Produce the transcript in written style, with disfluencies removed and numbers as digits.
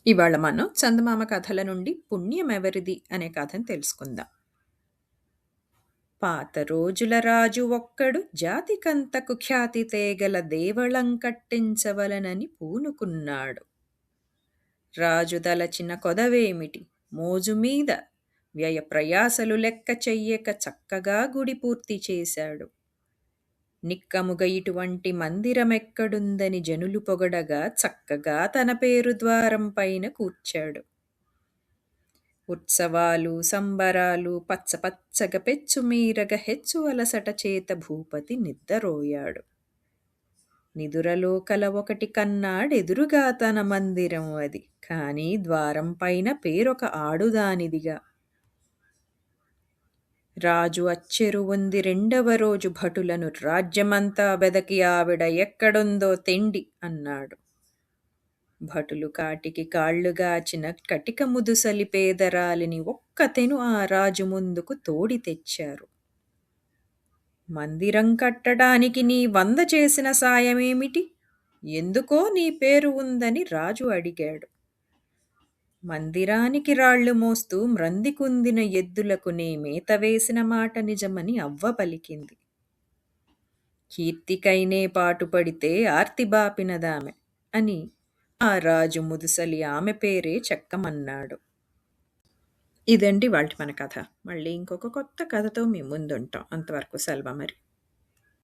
ఇవాళ మనం చందమామ కథల నుండి పుణ్యమెవరిది అనే కథను తెలుసుకుందాం. పాత రోజుల రాజు ఒక్కడు జాతికంతకు ఖ్యాతి తేగల దేవళం కట్టించవలనని పూనుకున్నాడు. రాజు దలచిన కొదవేమిటి, మోజుమీద వ్యయ ప్రయాసలు లెక్క చెయ్యక చక్కగా గుడి పూర్తి చేశాడు. నిక్కముగా ఇటువంటి మందిరమెక్కడుందని జనులు పొగడగా చక్కగా తన పేరు ద్వారం పైన కూర్చాడు. ఉత్సవాలు సంబరాలు పచ్చపచ్చగ పెచ్చుమీరగ హెచ్చు అలసట చేత భూపతి నిద్దరోయాడు. నిదురలో కల ఒకటి కన్నాడెదురుగా తన మందిరం అది, కాని ద్వారం పైన పేరొక ఆడుదానిదిగా. రాజు అచ్చెరువొంది రెండవ రోజు భటులను రాజ్యమంతా వెదకి ఆవిడ ఎక్కడుందో తెండి అన్నాడు. భటులు కాటికి కాళ్లుగాచిన కటిక ముదుసలి పేదరాలిని ఒక్కతెను ఆ రాజు ముందుకు తోడి తెచ్చారు. మందిరం కట్టడానికి నీ 100 చేసిన సాయమేమిటి? ఎందుకో నీ పేరు ఉందని రాజు అడిగాడు. మందిరానికి రాళ్లు మోస్తూ మ్రంది కుందిన ఎద్దులకు నే మేత వేసిన మాట నిజమని అవ్వ పలికింది. కీర్తికైనే పాటుపడితే ఆర్తిబాపినదామె అని ఆ రాజు ముదుసలి ఆమె పేరే చెక్కమన్నాడు. ఇదండి వాటి మన కథ. మళ్ళీ ఇంకొక కొత్త కథతో మీ ముందుంటాం. అంతవరకు సెలవు మరి.